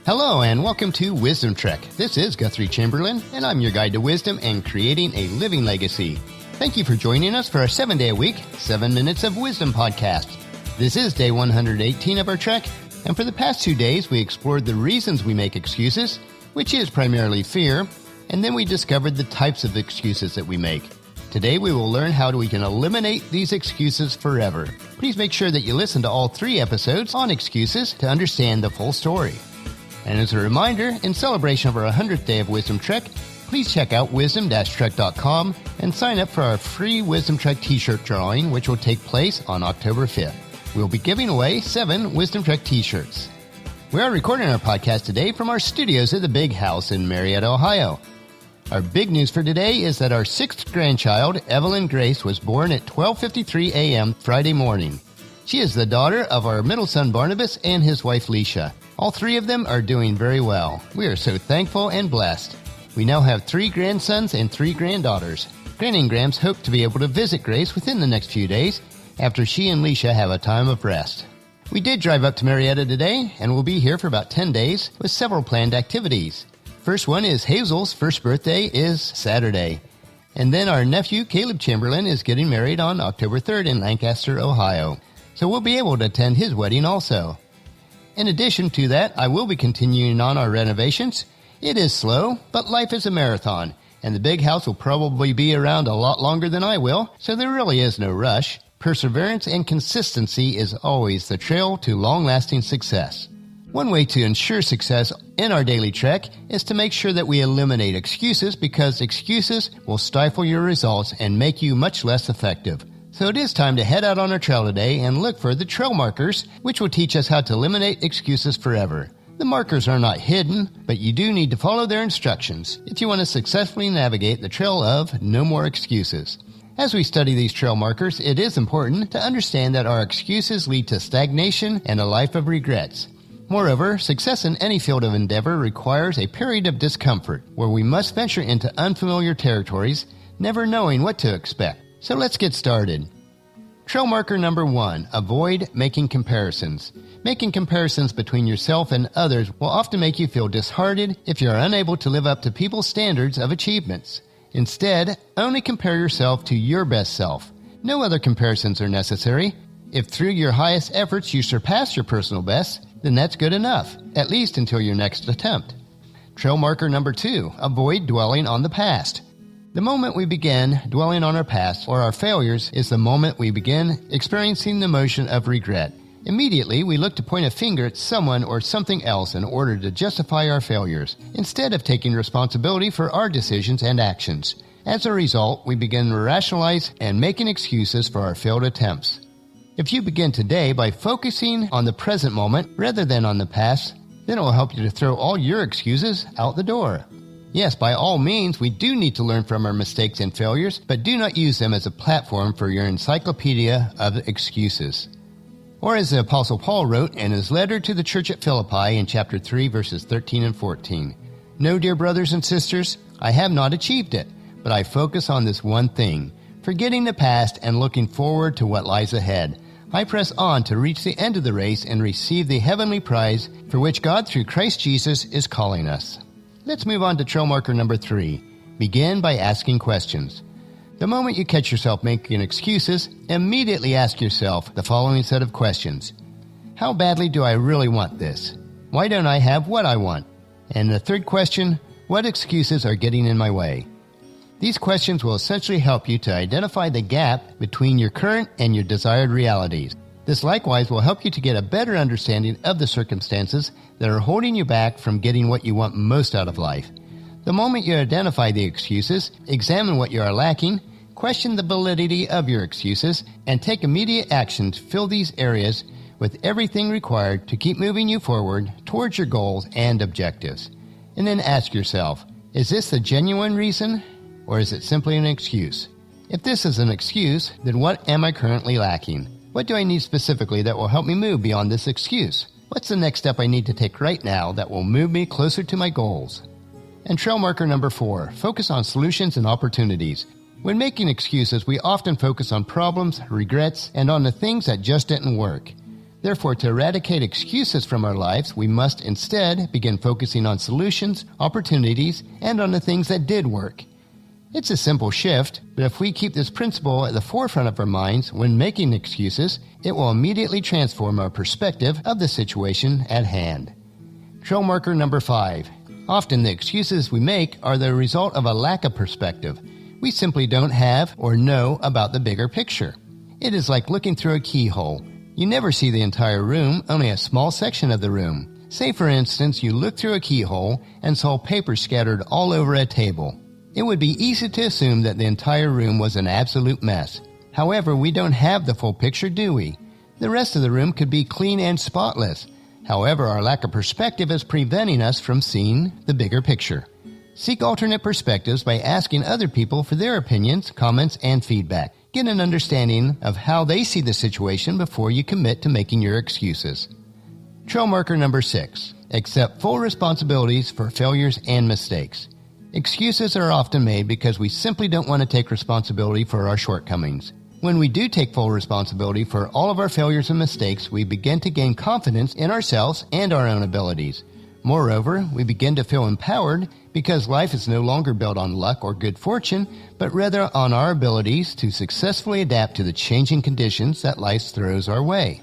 Hello and welcome to Wisdom Trek. This is Guthrie Chamberlain, and I'm your guide to wisdom and creating a living legacy. Thank you for joining us for our 7-day-a-week, 7 Minutes of Wisdom podcast. This is day 118 of our trek, and for the past 2 days we explored the reasons we make excuses, which is primarily fear, and then we discovered the types of excuses that we make. Today we will learn how we can eliminate these excuses forever. Please make sure that you listen to all 3 episodes on excuses to understand the full story. And as a reminder, in celebration of our 100th day of Wisdom Trek, please check out wisdom-trek.com and sign up for our free Wisdom Trek t-shirt drawing, which will take place on October 5th. We'll be giving away 7 Wisdom Trek t-shirts. We are recording our podcast today from our studios at the Big House in Marietta, Ohio. Our big news for today is that our 6th grandchild, Evelyn Grace, was born at 12:53 a.m. Friday morning. She is the daughter of our middle son Barnabas and his wife Leisha. All 3 of them are doing very well. We are so thankful and blessed. We now have 3 grandsons and 3 granddaughters. Granny and Gramps hope to be able to visit Grace within the next few days after she and Leisha have a time of rest. We did drive up to Marietta today and will be here for about 10 days with several planned activities. First one is Hazel's first birthday is Saturday. And then our nephew Caleb Chamberlain is getting married on October 3rd in Lancaster, Ohio. So we'll be able to attend his wedding also. In addition to that, I will be continuing on our renovations. It is slow, but life is a marathon, and the Big House will probably be around a lot longer than I will, so there really is no rush. Perseverance and consistency is always the trail to long-lasting success. One way to ensure success in our daily trek is to make sure that we eliminate excuses, because excuses will stifle your results and make you much less effective. So it is time to head out on our trail today and look for the trail markers, which will teach us how to eliminate excuses forever. The markers are not hidden, but you do need to follow their instructions if you want to successfully navigate the trail of no more excuses. As we study these trail markers, it is important to understand that our excuses lead to stagnation and a life of regrets. Moreover, success in any field of endeavor requires a period of discomfort where we must venture into unfamiliar territories, never knowing what to expect. So let's get started. Trail marker number 1, avoid making comparisons. Making comparisons between yourself and others will often make you feel disheartened if you are unable to live up to people's standards of achievements. Instead, only compare yourself to your best self. No other comparisons are necessary. If through your highest efforts you surpass your personal best, then that's good enough, at least until your next attempt. Trail marker number 2, avoid dwelling on the past. The moment we begin dwelling on our past or our failures is the moment we begin experiencing the emotion of regret. Immediately, we look to point a finger at someone or something else in order to justify our failures, instead of taking responsibility for our decisions and actions. As a result, we begin to rationalize and making excuses for our failed attempts. If you begin today by focusing on the present moment rather than on the past, then it will help you to throw all your excuses out the door. Yes, by all means, we do need to learn from our mistakes and failures, but do not use them as a platform for your encyclopedia of excuses. Or as the Apostle Paul wrote in his letter to the church at Philippi in chapter 3, verses 13 and 14, "No, dear brothers and sisters, I have not achieved it, but I focus on this one thing, forgetting the past and looking forward to what lies ahead. I press on to reach the end of the race and receive the heavenly prize for which God through Christ Jesus is calling us." Let's move on to trail marker number 3. Begin by asking questions. The moment you catch yourself making excuses, immediately ask yourself the following set of questions. How badly do I really want this? Why don't I have what I want? And the third question, what excuses are getting in my way? These questions will essentially help you to identify the gap between your current and your desired realities. This likewise will help you to get a better understanding of the circumstances that are holding you back from getting what you want most out of life. The moment you identify the excuses, examine what you are lacking, question the validity of your excuses, and take immediate action to fill these areas with everything required to keep moving you forward towards your goals and objectives. And then ask yourself, is this the genuine reason, or is it simply an excuse? If this is an excuse, then what am I currently lacking? What do I need specifically that will help me move beyond this excuse? What's the next step I need to take right now that will move me closer to my goals? And trail marker number 4, focus on solutions and opportunities. When making excuses, we often focus on problems, regrets, and on the things that just didn't work. Therefore, to eradicate excuses from our lives, we must instead begin focusing on solutions, opportunities, and on the things that did work. It's a simple shift, but if we keep this principle at the forefront of our minds when making excuses, it will immediately transform our perspective of the situation at hand. Trail marker number 5. Often the excuses we make are the result of a lack of perspective. We simply don't have or know about the bigger picture. It is like looking through a keyhole. You never see the entire room, only a small section of the room. Say, for instance, you look through a keyhole and saw paper scattered all over a table. It would be easy to assume that the entire room was an absolute mess. However, we don't have the full picture, do we? The rest of the room could be clean and spotless. However, our lack of perspective is preventing us from seeing the bigger picture. Seek alternate perspectives by asking other people for their opinions, comments, and feedback. Get an understanding of how they see the situation before you commit to making your excuses. Trail marker number 6. Accept full responsibilities for failures and mistakes. Excuses are often made because we simply don't want to take responsibility for our shortcomings. When we do take full responsibility for all of our failures and mistakes, we begin to gain confidence in ourselves and our own abilities. Moreover, we begin to feel empowered because life is no longer built on luck or good fortune, but rather on our abilities to successfully adapt to the changing conditions that life throws our way.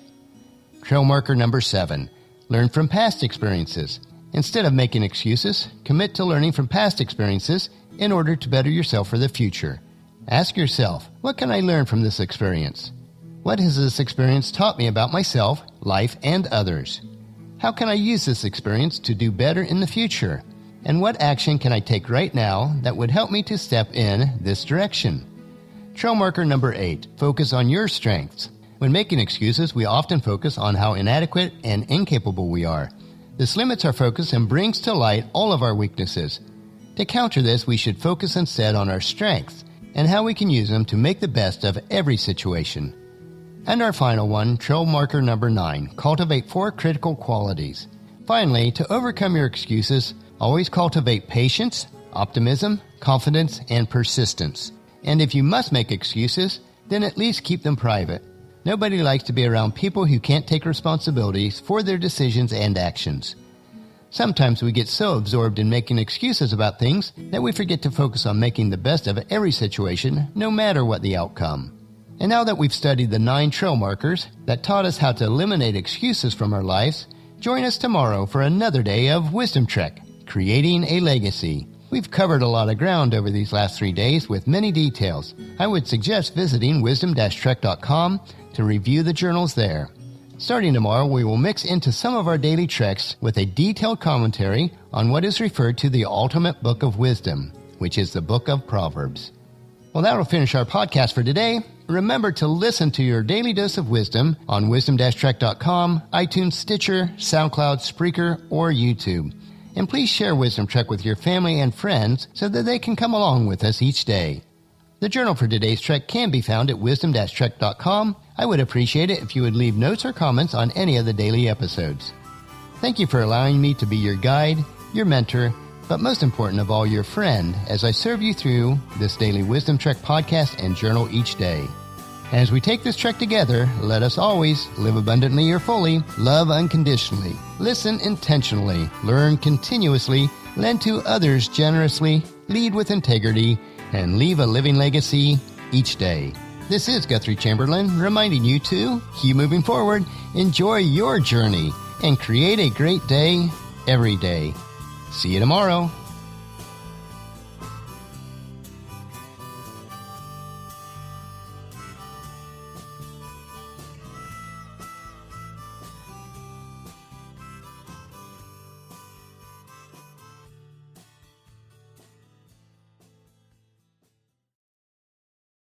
Trail marker number 7. Learn from past experiences. Instead of making excuses, commit to learning from past experiences in order to better yourself for the future. Ask yourself, what can I learn from this experience? What has this experience taught me about myself, life, and others? How can I use this experience to do better in the future? And what action can I take right now that would help me to step in this direction? Trail marker number 8. Focus on your strengths. When making excuses, we often focus on how inadequate and incapable we are. This limits our focus and brings to light all of our weaknesses. To counter this, we should focus instead on our strengths and how we can use them to make the best of every situation. And our final one, trail marker number 9, cultivate 4 critical qualities. Finally, to overcome your excuses, always cultivate patience, optimism, confidence, and persistence. And if you must make excuses, then at least keep them private. Nobody likes to be around people who can't take responsibilities for their decisions and actions. Sometimes we get so absorbed in making excuses about things that we forget to focus on making the best of every situation, no matter what the outcome. And now that we've studied the 9 trail markers that taught us how to eliminate excuses from our lives, join us tomorrow for another day of Wisdom Trek, Creating a Legacy. We've covered a lot of ground over these last 3 days with many details. I would suggest visiting wisdom-trek.com to review the journals there. Starting tomorrow, we will mix into some of our daily treks with a detailed commentary on what is referred to the ultimate book of wisdom, which is the book of Proverbs. Well, that'll finish our podcast for today. Remember to listen to your daily dose of wisdom on wisdom-trek.com, iTunes, Stitcher, SoundCloud, Spreaker, or YouTube. And please share Wisdom Trek with your family and friends so that they can come along with us each day. The journal for today's trek can be found at wisdom-trek.com. I would appreciate it if you would leave notes or comments on any of the daily episodes. Thank you for allowing me to be your guide, your mentor, but most important of all, your friend, as I serve you through this daily Wisdom Trek podcast and journal each day. As we take this trek together, let us always live abundantly or fully, love unconditionally, listen intentionally, learn continuously, lend to others generously, lead with integrity, and leave a living legacy each day. This is Guthrie Chamberlain reminding you to keep moving forward, enjoy your journey, and create a great day every day. See you tomorrow.